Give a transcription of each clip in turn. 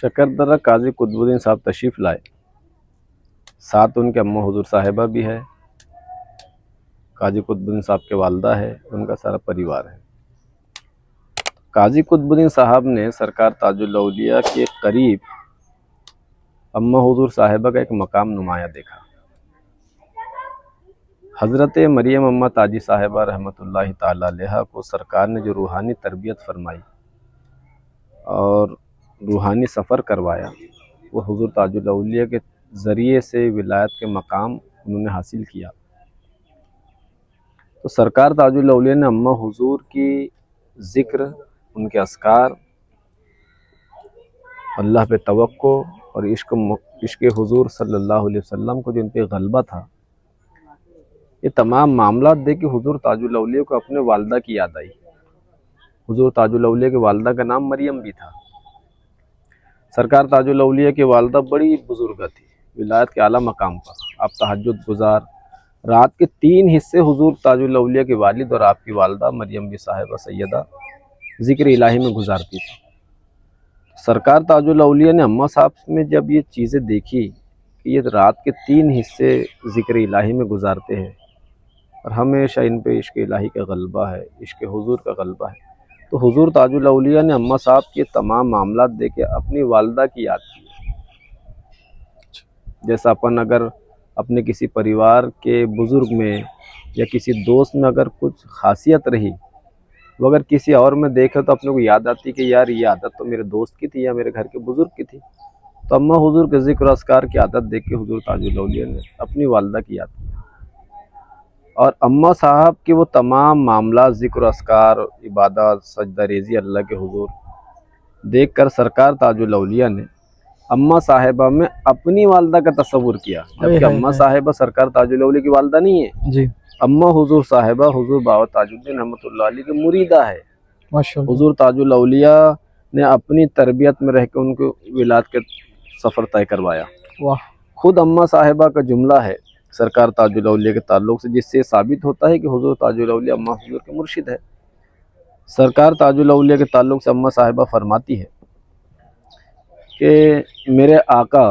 شکردرہ قاضی قطب الدین صاحب تشریف لائے، ساتھ ان کے اماں حضور صاحبہ بھی ہے، قاضی قطب الدین صاحب کے والدہ ہے، ان کا سارا پریوار ہے۔ قاضی قطب الدین صاحب نے سرکار تاج الاولیاء کے قریب اماں حضور صاحبہ کا ایک مقام نمایاں دیکھا۔ حضرت مریم اماں تاجی صاحبہ رحمۃ اللہ تعالی علیہ کو سرکار نے جو روحانی تربیت فرمائی اور روحانی سفر کروایا، وہ حضور تاج الاولیاء کے ذریعے سے ولایت کے مقام انہوں نے حاصل کیا۔ تو سرکار تاج الاولیاء نے اماں حضور کی ذکر، ان کے اذکار، اللہ پہ توقع اور عشق حضور صلی اللہ علیہ وسلم کو جو ان پہ غلبہ تھا، یہ تمام معاملات دیکھ کے حضور تاج الاولیاء کو اپنے والدہ کی یاد آئی۔ حضور تاج الاولیاء کے والدہ کا نام مریم بھی تھا۔ سرکار تاج الاولیاء کی والدہ بڑی بزرگہ تھی، ولایت کے اعلیٰ مقام پر۔ آپ تہجد گزار، رات کے 3 حصے حضور تاج الاولیاء کے والد اور آپ کی والدہ مریم بھی صاحبہ سیدہ ذکر الہی میں گزارتی تھی۔ سرکار تاج الاولیاء نے اماں صاحب میں جب یہ چیزیں دیکھی کہ یہ رات کے 3 حصے ذکر الہی میں گزارتے ہیں اور ہمیشہ ان پہ عشق الہی کا غلبہ ہے، عشق حضور کا غلبہ ہے، تو حضور تاج الاولیاء نے اماں صاحب کے تمام معاملات دیکھ کے اپنی والدہ کی یاد کی۔ جیسا اپن اگر اپنے کسی پریوار کے بزرگ میں یا کسی دوست میں اگر کچھ خاصیت رہی، وہ اگر کسی اور میں دیکھے تو اپنے کو یاد آتی کہ یار یہ عادت تو میرے دوست کی تھی یا میرے گھر کے بزرگ کی تھی۔ تو اماں حضور کے ذکر و اذکار کی عادت دیکھ کے حضور تاج الاولیاء نے اپنی والدہ کی یاد کی، اور اماں صاحب کے وہ تمام معاملات، ذکر و اذکار، عبادات، سجدہ ریزی اللہ کے حضور دیکھ کر سرکار تاج الاولیاء نے اماں صاحبہ میں اپنی والدہ کا تصور کیا، جبکہ اماں صاحبہ سرکار تاج الاولیاء کی والدہ نہیں ہے جی۔ اماں حضور صاحبہ حضور بابا تاج الدین رحمۃ اللہ علیہ کے مریدہ ہے۔ ماشاءاللہ۔ حضور تاج الاولیاء نے اپنی تربیت میں رہ کے ان کو ولایت کے سفر طے کروایا۔ واہ۔ خود اماں صاحبہ کا جملہ ہے سرکار تاج الاولیاء کے تعلق سے، جس سے ثابت ہوتا ہے کہ حضور تاج الاولیاء اماں حضور کے مرشد ہے۔ سرکار تاج الاولیاء کے تعلق سے اماں صاحبہ فرماتی ہے کہ میرے آقا،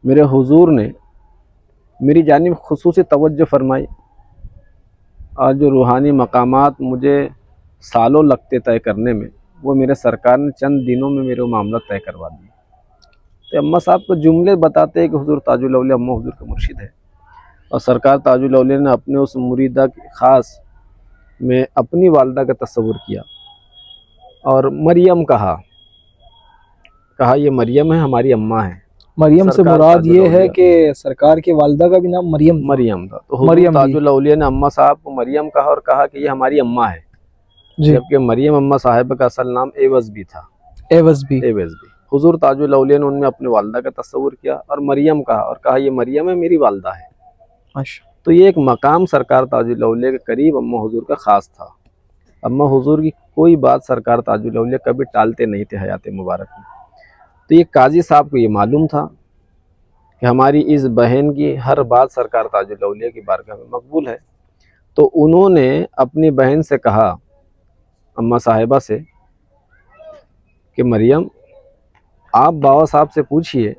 میرے حضور نے میری جانب خصوصی توجہ فرمائی، اور جو روحانی مقامات مجھے سالوں لگتے طے کرنے میں، وہ میرے سرکار نے چند دنوں میں میرے معاملات طے کروا دیے۔ تو اماں صاحب کو جملے بتاتے ہیں کہ حضور تاج الاولیاء اماں حضور کے مرشد ہے، اور سرکار تاج الاولیاء نے اپنے اس مریدہ خاص میں اپنی والدہ کا تصور کیا اور مریم کہا یہ مریم ہے، ہماری اماں ہے۔ مریم سے سرکار مراد تاج یہ ہے الاولیاء کہ سرکار کے والدہ کا بھی نام مریم تھا، تو حضور تاج الاولیاء نے اماں صاحب کو مریم کہا اور کہا کہ یہ ہماری اماں ہے، جی۔ جبکہ مریم اماں صاحبہ کا اصل نام ایوز بھی تھا۔ ایوز بھی۔ حضور تاج الاولیاء نے ان میں اپنے والدہ کا تصور کیا اور مریم کہا، اور کہا یہ مریم ہے، میری والدہ ہے۔ تو یہ ایک مقام سرکار تاج الاولیاء کے قریب اماں حضور کا خاص تھا۔ اماں حضور کی کوئی بات سرکار تاج الاولیاء کبھی ٹالتے نہیں تھے حیات مبارک میں۔ تو یہ قاضی صاحب کو یہ معلوم تھا کہ ہماری اس بہن کی ہر بات سرکار تاج الاولیاء کی بارگاہ میں مقبول ہے، تو انہوں نے اپنی بہن سے کہا، اماں صاحبہ سے، کہ مریم آپ بابا صاحب سے پوچھئے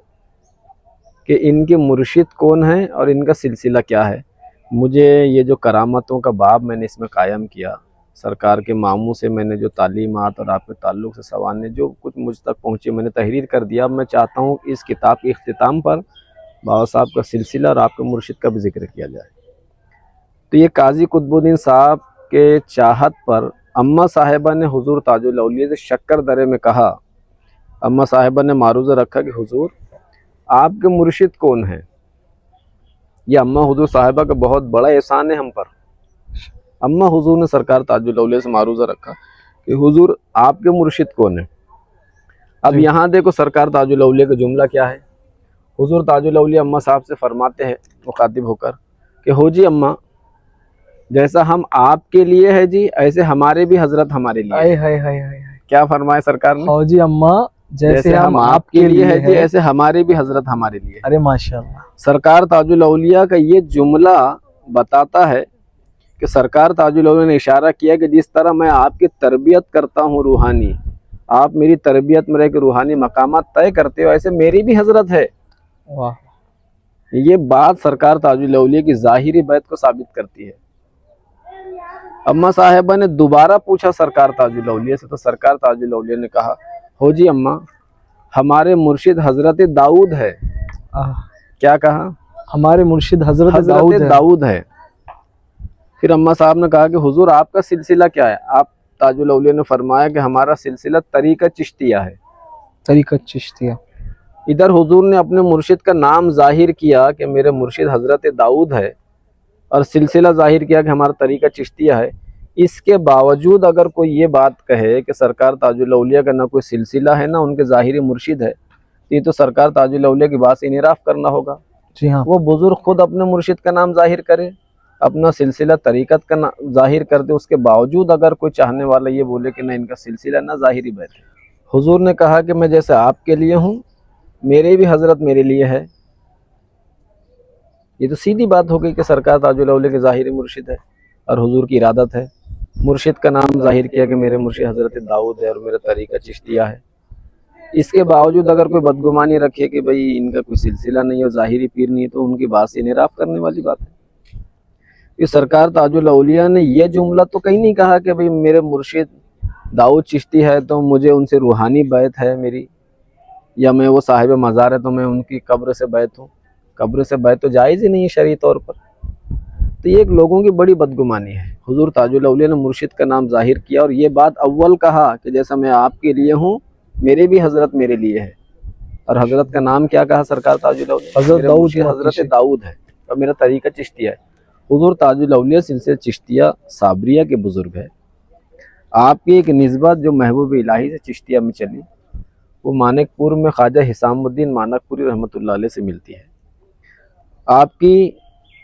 کہ ان کے مرشد کون ہیں اور ان کا سلسلہ کیا ہے۔ مجھے یہ جو کرامتوں کا باب میں نے اس میں قائم کیا، سرکار کے ماموں سے میں نے جو تعلیمات اور آپ کے تعلق سے سوالیں جو کچھ مجھ تک پہنچے میں نے تحریر کر دیا۔ اب میں چاہتا ہوں کہ اس کتاب کے اختتام پر بابا صاحب کا سلسلہ اور آپ کے مرشد کا بھی ذکر کیا جائے۔ تو یہ قاضی قطب الدین صاحب کے چاہت پر اماں صاحبہ نے حضور تاج الاولیاء سے شکردرے میں کہا، اماں صاحبہ نے معروضہ رکھا کہ حضور آپ کے مرشد کون ہیں؟ یہ اماں حضور صاحبہ کا بہت بڑا احسان ہے ہم پر۔ اماں حضور نے سرکار تاج الاولیاء سے معروضہ رکھا کہ حضور آپ کے مرشد کون ہیں؟ اب یہاں دیکھو سرکار تاج الاولیاء کا جملہ کیا ہے۔ حضور تاج الاولیاء اماں صاحب سے فرماتے ہیں مخاطب ہو کر کہ ہو جی اماں، جیسا ہم آپ کے لیے ہے جی، ایسے ہمارے بھی حضرت ہمارے لیے ہے۔ کیا فرمایا سرکار نے؟ ہو جی اماں، جیسے ہم آپ کے لیے ہے جی، ایسے ہمارے بھی حضرت ہمارے لیے ہے۔ ارے ماشاءاللہ۔ سرکار تاج الاولیاء کا یہ جملہ بتاتا ہے کہ سرکار تاج الاولیاء نے اشارہ کیا کہ جس طرح میں آپ کی تربیت کرتا ہوں روحانی، آپ میری تربیت میں رہ کے روحانی مقامات طے کرتے ہو، ایسے میری بھی حضرت ہے۔ واہ، یہ بات سرکار تاج الاولیاء کی ظاہری بیعت کو ثابت کرتی ہے۔ اماں صاحبہ نے دوبارہ پوچھا سرکار تاج الاولیاء سے، تو سرکار تاج الاولیاء نے کہا، ہو جی اماں، ہمارے مرشد حضرت داؤد ہے۔ کیا کہا؟ ہمارے مرشد حضرت داؤد ہے۔ پھر اماں صاحب نے کہا کہ حضور آپ کا سلسلہ کیا ہے؟ آپ تاج الاولیاء نے فرمایا کہ ہمارا سلسلہ طریقہ چشتیہ ہے۔ طریقہ چشتیہ۔ ادھر حضور نے اپنے مرشد کا نام ظاہر کیا کہ میرے مرشد حضرت داؤد ہے، اور سلسلہ ظاہر کیا کہ ہمارا طریقہ چشتیہ ہے۔ اس کے باوجود اگر کوئی یہ بات کہے کہ سرکار تاج الاولیاء کا نہ کوئی سلسلہ ہے نہ ان کے ظاہری مرشد ہے، تو یہ تو سرکار تاج الاولیاء کی بات سے انحراف کرنا ہوگا۔ جی ہاں، وہ بزرگ خود اپنے مرشد کا نام ظاہر کرے، اپنا سلسلہ طریقت کا ظاہر کر دے، اس کے باوجود اگر کوئی چاہنے والا یہ بولے کہ نہ ان کا سلسلہ نہ ظاہری بیت ہے۔ حضور نے کہا کہ میں جیسے آپ کے لیے ہوں، میرے بھی حضرت میرے لیے ہے۔ یہ تو سیدھی بات ہو گئی کہ سرکار تاج الاولیاء کے ظاہری مرشد ہے اور حضور کی ارادت ہے۔ مرشد کا نام ظاہر کیا کہ میرے مرشد حضرت داؤد ہے اور میرا طریقہ چشتیہ ہے۔ اس کے باوجود اگر کوئی بدگمانی رکھے کہ بھئی ان کا کوئی سلسلہ نہیں ہے اور ظاہری پیر نہیں ہے، تو ان کی بات سے انحراف کرنے والی بات ہے۔ یہ سرکار تاج الاولیاء نے یہ جملہ تو کہیں نہیں کہا کہ بھئی میرے مرشد داؤد چشتی ہے تو مجھے ان سے روحانی بیعت ہے میری، یا میں وہ صاحب مزار ہے تو میں ان کی قبر سے بیعت ہوں۔ قبر سے بیعت تو جائز ہی نہیں ہے شرعی طور پر۔ تو یہ ایک لوگوں کی بڑی بدگمانی ہے۔ حضور تاج الاولیاء نے مرشد کا نام ظاہر کیا اور یہ بات اول کہا کہ جیسا میں آپ کے لیے ہوں، میرے بھی حضرت میرے لیے ہے۔ اور حضرت کا نام کیا کہا سرکار تاج الاولیاء؟ حضرت داؤد، حضرت داؤد ہے اور میرا طریقہ چشتیہ ہے۔ حضور تاج الاولیاء سلسلہ چشتیہ صابریہ کے بزرگ ہے۔ آپ کی ایک نسبت جو محبوب الہی سے چشتیہ میں چلی، وہ مانک پور میں خواجہ حسام الدین مانک پوری رحمۃ اللہ علیہ سے ملتی ہے۔ آپ کی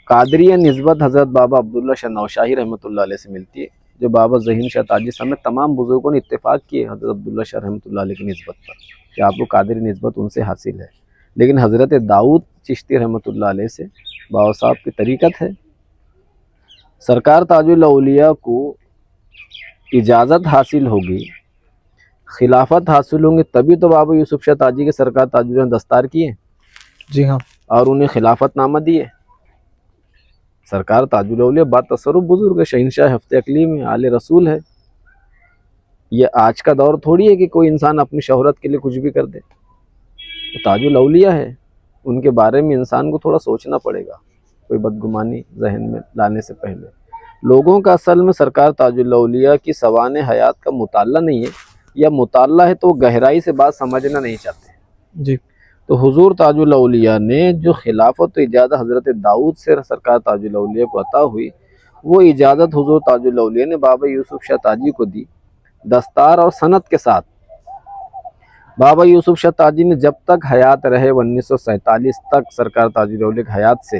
قادریہ نسبت حضرت بابا عبداللہ شاہ نوشاہی رحمۃ اللہ علیہ سے ملتی ہے، جو بابا ذہین شاہ تاجی سمیت تمام بزرگوں نے اتفاق کیے حضرت عبداللہ شاہ رحمۃ اللہ علیہ کی نسبت پر کہ آپ کو قادری نسبت ان سے حاصل ہے۔ لیکن حضرت داؤد چشتی رحمۃ اللہ علیہ سے بابا صاحب کی طریقت ہے۔ سرکار تاج الاولیاء کو اجازت حاصل ہوگی، خلافت حاصل ہوں گی، تبھی تو بابا یوسف شاہ تاجی کے سرکار تاج الاولیاء نے دستار کیے جی ہاں، اور انہیں خلافت نامہ دیے۔ سرکار تاج الاولیاء با تصرف بزرگ ہے، شہنشاہ ہفتے اقلیم میں آل رسول ہے۔ یہ آج کا دور تھوڑی ہے کہ کوئی انسان اپنی شہرت کے لیے کچھ بھی کر دے۔ وہ تاج الاولیاء ہے، ان کے بارے میں انسان کو تھوڑا سوچنا پڑے گا کوئی بدگمانی ذہن میں لانے سے پہلے۔ لوگوں کا اصل میں سرکار تاج الاولیاء کی سوانح حیات کا مطالعہ نہیں ہے، یا مطالعہ ہے تو وہ گہرائی سے بات سمجھنا نہیں چاہتے۔ جی، تو حضور تاج الاولیاء نے جو خلافت و اجازت حضرت داؤد سے سرکار تاج الاولیاء کو عطا ہوئی، وہ اجازت حضور تاج الاولیاء نے بابا یوسف شاہ تاجی کو دی، دستار اور سند کے ساتھ۔ بابا یوسف شاہ تاجی نے جب تک حیات رہے، 1947 تک سرکار تاج الاولیاء کی حیات سے،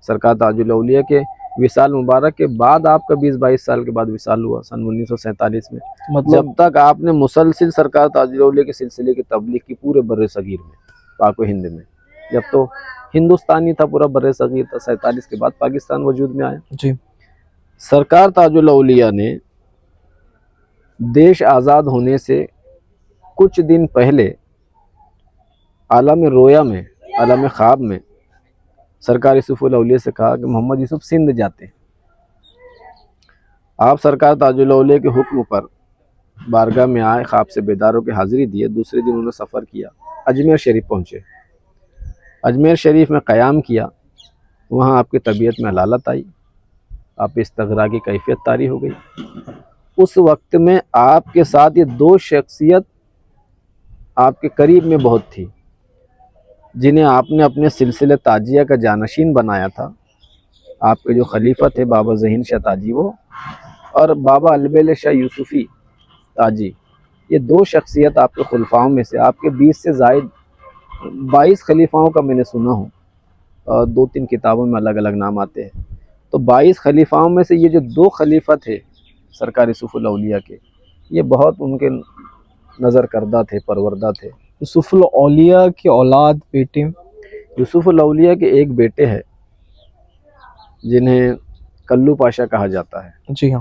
سرکار تاج الاولیاء کے وصال مبارک کے بعد آپ کا 20-22 سال کے بعد وصال ہوا سن 1947 میں، جب تک آپ نے مسلسل سرکار تاج الاولیاء کے سلسلے کی تبلیغ کی پورے بر صغیر میں، پاک و ہند میں۔ جب تو ہندوستانی تھا پورا بر صغیر تھا، 47 کے بعد پاکستان وجود میں آیا۔ جی، سرکار تاج الاولیاء نے دیش آزاد ہونے سے کچھ دن پہلے عالم رویا میں، عالم خواب میں سرکار یوسف الاولیاء سے کہا کہ محمد یوسف سندھ جاتے ہیں۔ آپ سرکار تاج الاولیاء کے حکم پر بارگاہ میں آئے، خواب سے بیدار ہو کے حاضری دیے۔ دوسرے دن انہوں نے سفر کیا، اجمیر شریف پہنچے، اجمیر شریف میں قیام کیا۔ وہاں آپ کی طبیعت میں حلالت آئی، آپ استغراء کی کیفیت طاری ہو گئی۔ اس وقت میں آپ کے ساتھ یہ دو شخصیت آپ کے قریب میں بہت تھی، جنہیں آپ نے اپنے سلسلے تاجیہ کا جانشین بنایا تھا۔ آپ کے جو خلیفہ تھے بابا ذہین شاہ تاجی وہ، اور بابا البیل شاہ یوسفی تاجی، یہ دو شخصیت آپ کے خلفاؤں میں سے، آپ کے 20 سے زائد 22 خلیفاؤں کا میں نے سنا ہوں، اور 2-3 کتابوں میں الگ الگ نام آتے ہیں۔ تو 22 خلیفاؤں میں سے یہ جو دو خلیفہ تھے سرکار یوسف الاولیاء کے، یہ بہت ان کے نظر کردہ تھے، پروردہ تھے۔ یوسف الاولیاء کی اولاد بیٹے؟ یوسف الاولیاء کے ایک بیٹے ہیں جنہیں کلو پاشا کہا جاتا ہے۔ جی ہاں،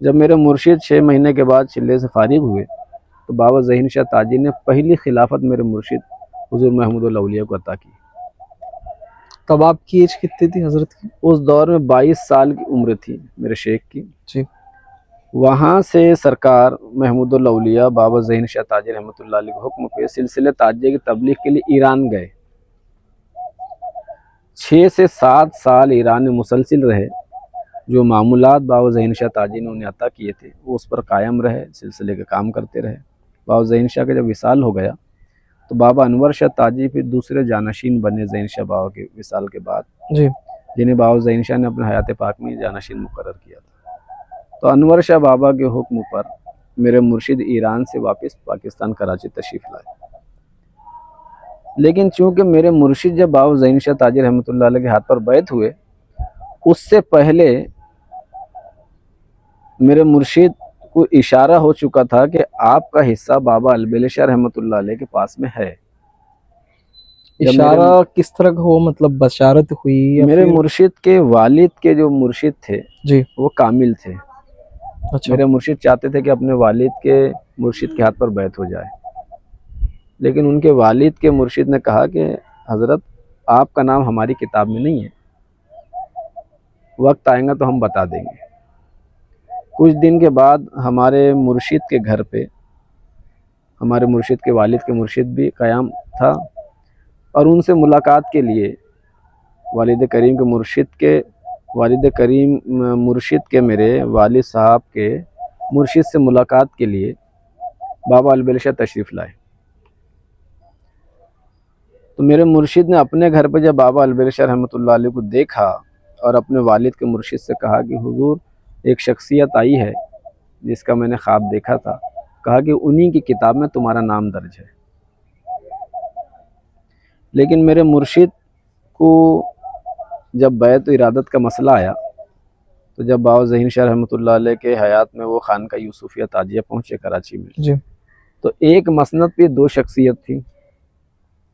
جب میرے مرشد 6 مہینے کے بعد چلے سے فارغ ہوئے تو بابا ذہین شاہ تاجی نے پہلی خلافت میرے مرشد حضور محمود الاولیاء کو عطا کی۔ تب آپ کی ایج کتنی تھی حضرت کی؟ اس دور میں 22 سال کی عمر تھی میرے شیخ کی۔ جی۔ وہاں سے سرکار محمود الاولیاء بابا ذہین شاہ تاجی رحمۃ اللہ علیہ کے حکم پہ سلسلہ تاجیہ کی تبلیغ کے لیے ایران گئے۔ 6 سے 7 سال ایران میں مسلسل رہے۔ جو معمولات بابا ذہین شاہ تاجی نے انہیں عطا کیے تھے وہ اس پر قائم رہے، سلسلے کے کام کرتے رہے۔ بابا ذہین شاہ کا جب وصال ہو گیا تو بابا انور شاہ تاجی پھر دوسرے جانشین بنے ذہین شاہ بابا کے وصال کے بعد، جی، جنہیں بابا ذہین شاہ نے اپنے حیات پاک میں جانشین مقرر کیا تھا۔ تو انور شاہ بابا کے حکم پر میرے مرشد ایران سے واپس پاکستان کراچی تشریف لائے، لیکن چونکہ میرے مرشد جب بابا ذہین شاہ تاجی رحمۃ اللہ علیہ کے ہاتھ پر بیعت ہوئے، اس سے پہلے میرے مرشد کو اشارہ ہو چکا تھا کہ آپ کا حصہ بابا البیل شاہ رحمۃ اللہ علیہ کے پاس میں ہے۔ اشارہ کس طرح کا ہو، مطلب بشارت ہوئی یا میرے مرشد کے والد کے جو مرشد تھے جی، وہ کامل تھے۔ اچھا، میرے مرشد چاہتے تھے کہ اپنے والد کے مرشد کے ہاتھ پر بیعت ہو جائے، لیکن ان کے والد کے مرشد نے کہا کہ حضرت آپ کا نام ہماری کتاب میں نہیں ہے، وقت آئے گا تو ہم بتا دیں گے۔ کچھ دن کے بعد ہمارے مرشد کے گھر پہ ہمارے مرشد کے والد کے مرشد بھی قیام تھا، اور ان سے ملاقات کے لیے والد کریم مرشد کے میرے والد صاحب کے مرشد سے ملاقات کے لیے بابا البیل شاہ تشریف لائے۔ تو میرے مرشد نے اپنے گھر پہ جب بابا البیل شاہ رحمۃ اللہ علیہ کو دیکھا اور اپنے والد کے مرشد سے کہا کہ حضور ایک شخصیت آئی ہے جس کا میں نے خواب دیکھا تھا، کہا کہ انہی کی کتاب میں تمہارا نام درج ہے۔ لیکن میرے مرشد کو جب بیعت و ارادت کا مسئلہ آیا تو جب بابا ذہین شاہ رحمۃ اللہ علیہ کے حیات میں وہ خانقاہ یوسفیہ تاجیہ پہنچے کراچی میں، جی، تو ایک مسند پہ 2 شخصیت تھی۔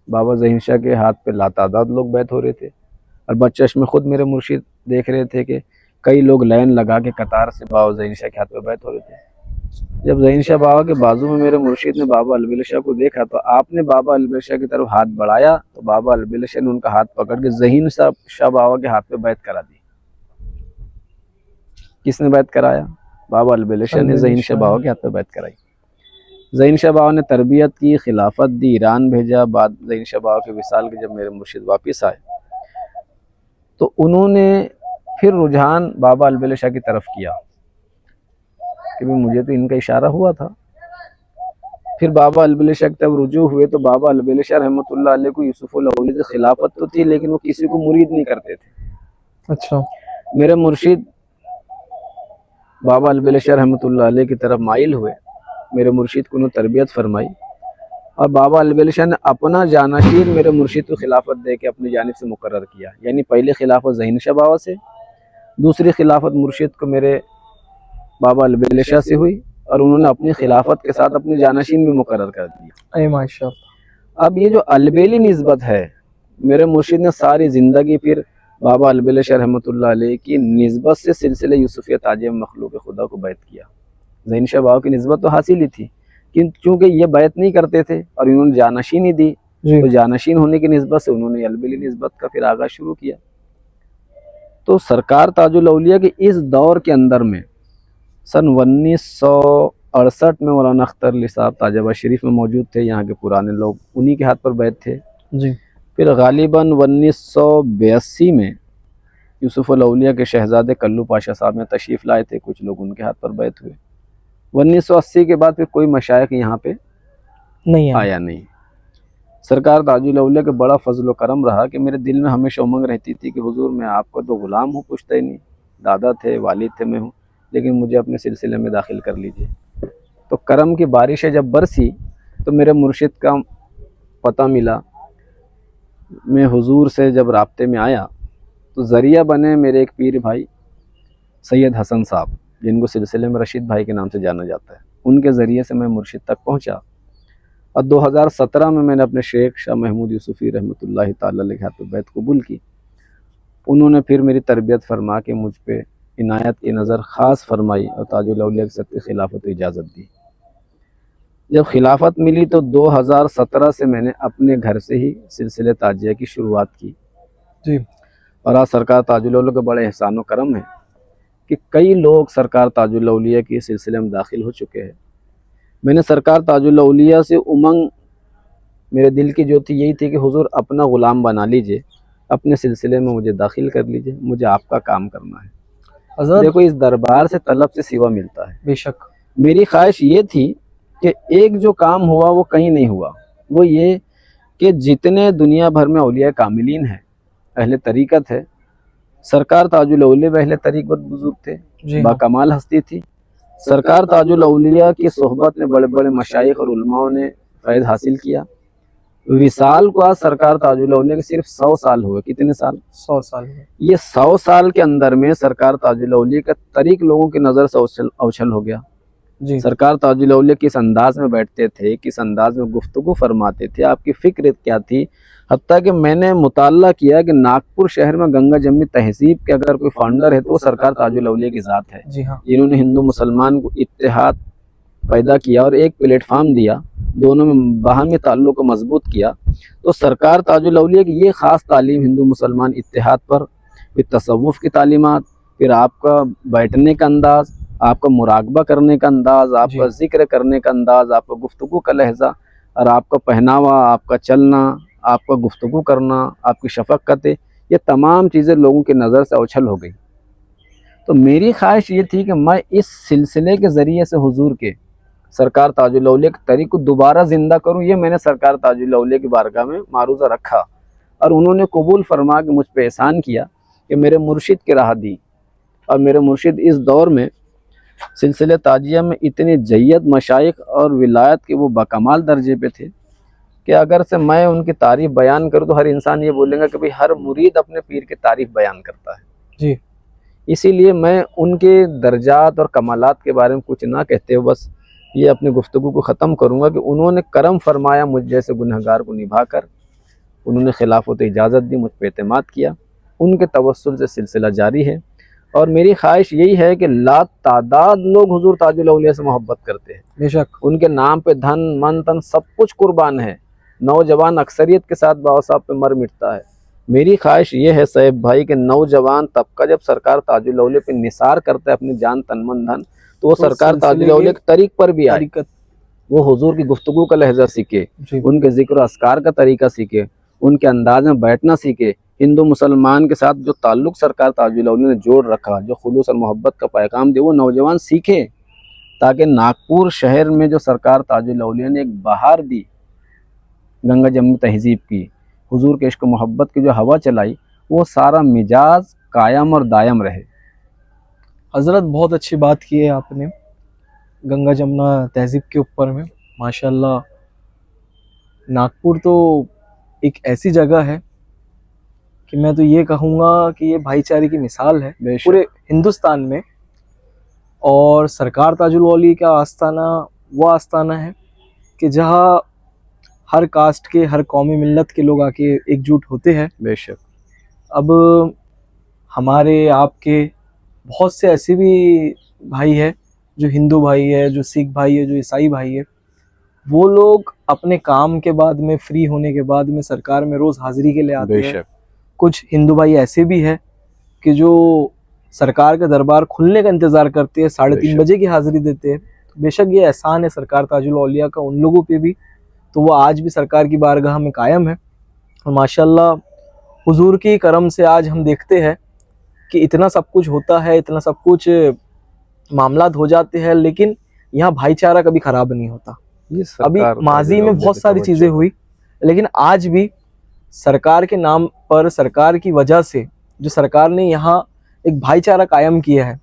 بابا ذہین شاہ کے ہاتھ پہ لاتعداد لوگ بیعت ہو رہے تھے، اور بچشم خود میرے مرشد دیکھ رہے تھے کہ کئی لوگ لائن لگا کے قطار سے بابا ذہین شاہ کے ہاتھ پہ بیعت ہو رہے تھے۔ جب ذہین شاہ بابا کے بازو میں میرے مرشد نے بابا البیل شاہ کو دیکھا تو آپ نے بابا البیل شاہ کی طرف ہاتھ بڑھایا تو بابا البیل شاہ نے ان کا ہاتھ پکڑ کے ذہین شاہ بابا کے ہاتھ پہ بیعت کرا دی۔ کس نے بیعت کرایا؟ بابا البیل شاہ نے ذہین شاہ بابا کے ہاتھ پہ بیعت کرائی۔ ذہین شاہ بابا نے تربیت کی، خلافت دی، ایران بھیجا۔ بعد ذہین شاہ بابا کے وصال کے جب میرے مرشد واپس آئے تو انہوں نے پھر رجحان بابا البیل شاہ کی طرف کیا کہ مجھے تو ان کا اشارہ ہوا تھا۔ پھر بابا البیل شاہ جب رجوع ہوئے تو بابا البیل شاہ رحمۃ اللہ علیہ کو یوسف الاولیاء کی خلافت تو تھی، لیکن وہ کسی کو مرید نہیں کرتے تھے۔ اچھا، میرے مرشد بابا البیل شاہ رحمۃ اللہ علیہ کی طرف مائل ہوئے، میرے مرشد کو انہوں تربیت فرمائی، اور بابا البیل شاہ نے اپنا جانشین میرے مرشد کو خلافت دے کے اپنی جانب سے مقرر کیا۔ یعنی پہلی خلافت ذہین شاہ بابا سے، دوسری خلافت مرشد کو میرے بابا البیل شاہ سے ہوئی، اور انہوں نے اپنی خلافت کے ساتھ اپنی جانشین بھی مقرر کر دیا۔ اے ماشاء اللہ۔ اب یہ جو البیلی نسبت ہے، میرے مرشد نے ساری زندگی پھر بابا البیل شاہ رحمۃ اللہ علیہ کی نسبت سے سلسلہ یوسفیہ تاجیہ مخلوق خدا کو بیعت کیا۔ ذہین شاہ بابا کی نسبت تو حاصل ہی تھی، چونکہ یہ بیعت نہیں کرتے تھے اور انہوں نے جانشینی دی، تو جانشین ہونے کی نسبت سے انہوں نے البیلی نسبت کا پھر آغاز شروع کیا۔ تو سرکار تاج الاولیاء کے اس دور کے اندر میں سن 1968 میں مولانا اختر علی صاحب تاج آباد شریف میں موجود تھے، یہاں کے پرانے لوگ انہی کے ہاتھ پر بیعت تھے۔ جی، پھر غالباً 1982 میں یوسف الاولیاء کے شہزادے کلو پاشا صاحب نے تشریف لائے تھے، کچھ لوگ ان کے ہاتھ پر بیعت ہوئے۔ 1980 کے بعد پھر کوئی مشائخ یہاں پہ نہیں آیا نہیں۔ سرکار تاج الاولیاء کے بڑا فضل و کرم رہا کہ میرے دل میں ہمیشہ امنگ رہتی تھی کہ حضور میں آپ کا تو غلام ہوں، پوچھتا ہی نہیں، دادا تھے، والد تھے، میں ہوں، لیکن مجھے اپنے سلسلے میں داخل کر لیجئے۔ تو کرم کی بارشیں جب برسی تو میرے مرشد کا پتہ ملا، میں حضور سے جب رابطے میں آیا تو ذریعہ بنے میرے ایک پیر بھائی سید حسن صاحب، جن کو سلسلے میں رشید بھائی کے نام سے جانا جاتا ہے، ان کے ذریعے سے میں مرشد تک پہنچا، اور 2017 میں نے اپنے شیخ شاہ محمود یوسفی رحمۃ اللہ تعالی علیہ کے ہاتھ پہ بیعت قبول کی۔ انہوں نے پھر میری تربیت فرما کے مجھ پہ عنایت کی نظر خاص فرمائی اور تاج الاولیاء کی صدقے خلافت کو اجازت دی۔ جب خلافت ملی تو 2017 سے میں نے اپنے گھر سے ہی سلسلے تاجیہ کی شروعات کی، جی اور آج سرکار تاج الاولیاء کے بڑے احسان و کرم ہے کہ کئی لوگ سرکار تاج الاولیاء کے سلسلے میں داخل ہو چکے ہیں۔ میں نے سرکار تاج الاولیاء سے امنگ میرے دل کی جو تھی یہی تھی کہ حضور اپنا غلام بنا لیجئے، اپنے سلسلے میں مجھے داخل کر لیجئے، مجھے آپ کا کام کرنا ہے۔ حضرت دیکھو اس دربار سے طلب سے سوا ملتا ہے۔ بے شک میری خواہش یہ تھی کہ ایک جو کام ہوا وہ کہیں نہیں ہوا، وہ یہ کہ جتنے دنیا بھر میں اولیاء کاملین ہیں، اہل طریقت ہے، سرکار تاج الاولیاء اہل طریقت بزرگ تھے، جی ہاں باکمال ہستی تھی۔ سرکار تاج الاولیاء کی صحبت میں بڑے بڑے مشائخ اور علماء نے فیض حاصل کیا۔ وصال کو آج سرکار تاج الاولیاء کے صرف 100 سال ہوئے۔ کتنے سال؟ 100 سال میں یہ 100 سال کے اندر میں سرکار تاج الاولیاء کا طریق لوگوں کی نظر سے اوچھل ہو گیا۔ جی سرکار تاج الاولیاء کس انداز میں بیٹھتے تھے، کس انداز میں گفتگو فرماتے تھے، آپ کی فکر کیا تھی، حتیٰ کہ میں نے مطالعہ کیا کہ ناگپور شہر میں گنگا جمنی تہذیب کے اگر کوئی فاؤنڈر ہے تو وہ سرکار تاج الاولیاء کی ذات ہے، جی ہاں جنہوں نے ہندو مسلمان کو اتحاد پیدا کیا اور ایک پلیٹ فارم دیا، دونوں میں باہمی تعلق کو مضبوط کیا۔ تو سرکار تاج الاولیاء کی یہ خاص تعلیم ہندو مسلمان اتحاد پر، پھر تصوف کی تعلیمات، پھر آپ کا بیٹھنے کا انداز، آپ کا مراقبہ کرنے کا انداز، آپ کا ذکر کرنے کا انداز، آپ کا گفتگو کا لہجہ، اور آپ کا پہناوا، آپ کا چلنا، آپ کا گفتگو کرنا، آپ کی شفقتیں، یہ تمام چیزیں لوگوں کی نظر سے اوچھل ہو گئی۔ تو میری خواہش یہ تھی کہ میں اس سلسلے کے ذریعے سے حضور کے سرکار تاج الاولیاء کے طریق کو دوبارہ زندہ کروں۔ یہ میں نے سرکار تاج الاولیاء کی بارگاہ میں معروضہ رکھا، اور انہوں نے قبول فرما کے مجھ پہ احسان کیا کہ میرے مرشد کی راہ دی، اور میرے مرشد اس دور میں سلسلے تاجیہ میں اتنے جید مشائخ اور ولایت کے وہ باکمال درجے پہ تھے کہ اگر سے میں ان کی تعریف بیان کروں تو ہر انسان یہ بولے گا کہ بھئی ہر مرید اپنے پیر کی تعریف بیان کرتا ہے۔ جی اسی لیے میں ان کے درجات اور کمالات کے بارے میں کچھ نہ کہتے ہوئے بس یہ اپنی گفتگو کو ختم کروں گا کہ انہوں نے کرم فرمایا مجھ جیسے گنہگار کو نبھا کر، انہوں نے خلافت اجازت دی، مجھ پہ اعتماد کیا، ان کے توسل سے سلسلہ جاری ہے۔ اور میری خواہش یہی ہے کہ لا تعداد لوگ حضور تاج الاولیاء سے محبت کرتے ہیں، بے شک ان کے نام پہ دھن من تن سب کچھ قربان ہے، نوجوان اکثریت کے ساتھ بابا صاحب پہ مر مٹتا ہے۔ میری خواہش یہ ہے صاحب بھائی کہ نوجوان طبقہ جب سرکار تاج الاولیاء پہ نثار کرتا ہے اپنی جان تن من دھن، تو وہ سرکار تاج الاولیاء کے طریق پر بھی آئے، وہ حضور کی گفتگو کا لہجہ سیکھے، ان کے ذکر و اذکار کا طریقہ سیکھے، ان کے انداز میں بیٹھنا سیکھے، ہندو مسلمان کے ساتھ جو تعلق سرکار تاج الاولیاء نے جوڑ رکھا، جو خلوص اور محبت کا پیغام دے، وہ نوجوان سیکھے، تاکہ ناگپور شہر میں جو سرکار تاج الاولیاء نے ایک بہار دی گنگا جمنی تہذیب کی، حضور کے عشق و محبت کی جو ہوا چلائی، وہ سارا مزاج قائم اور دائم رہے۔ حضرت بہت اچھی بات کی ہے آپ نے گنگا جمنا تہذیب کے اوپر میں، ماشاءاللہ۔ ناگپور تو ایک ایسی جگہ ہے کہ میں تو یہ کہوں گا کہ یہ بھائی چارے کی مثال ہے پورے ہندوستان میں، اور سرکار تاج الاولیاء کا آستانہ وہ آستانہ ہے کہ جہاں ہر کاسٹ کے، ہر قومی ملت کے لوگ آ کے ایک جٹ ہوتے ہیں۔ بے شک اب ہمارے آپ کے بہت سے ایسے بھی بھائی ہے جو ہندو بھائی ہے، جو سکھ بھائی ہے، جو عیسائی بھائی ہے، وہ لوگ اپنے کام کے بعد میں، فری ہونے کے بعد میں سرکار میں روز حاضری کے لیے آتے بے ہیں۔ شک کچھ ہندو بھائی ایسے بھی ہیں کہ جو سرکار کا دربار کھلنے کا انتظار کرتے ہیں، 3:30 بجے کی حاضری دیتے ہیں۔ بے شک یہ احسان ہے سرکار تاج الاولیاء کا ان لوگوں پہ بھی، تو وہ آج بھی سرکار کی بارگاہ میں قائم ہے۔ اور ماشاءاللہ حضور کی کرم سے آج ہم دیکھتے ہیں کہ اتنا سب کچھ ہوتا ہے، اتنا سب کچھ معاملات ہو جاتے ہیں، لیکن یہاں بھائی چارہ کبھی خراب نہیں ہوتا۔ ابھی ماضی میں بہت ساری چیزیں ہوئی، لیکن آج بھی سرکار کے نام پر، سرکار کی وجہ سے جو سرکار نے یہاں ایک بھائی چارہ قائم کیا ہے،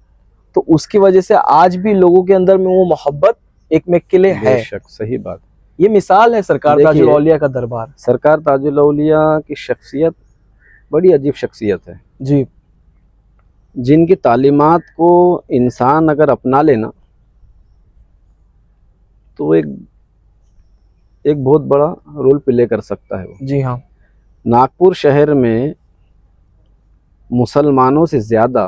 تو اس کی وجہ سے آج بھی لوگوں کے اندر میں وہ محبت ایک میں کے لیے ہے۔ بے شک صحیح بات۔ یہ مثال ہے سرکار تاج الاولیاء کا دربار۔ سرکار تاج الاولیاء کی شخصیت بڑی عجیب شخصیت ہے جی، جن کی تعلیمات کو انسان اگر اپنا لینا تو ایک بہت بڑا رول پلے کر سکتا ہے وہ۔ جی ہاں، ناگپور شہر میں مسلمانوں سے زیادہ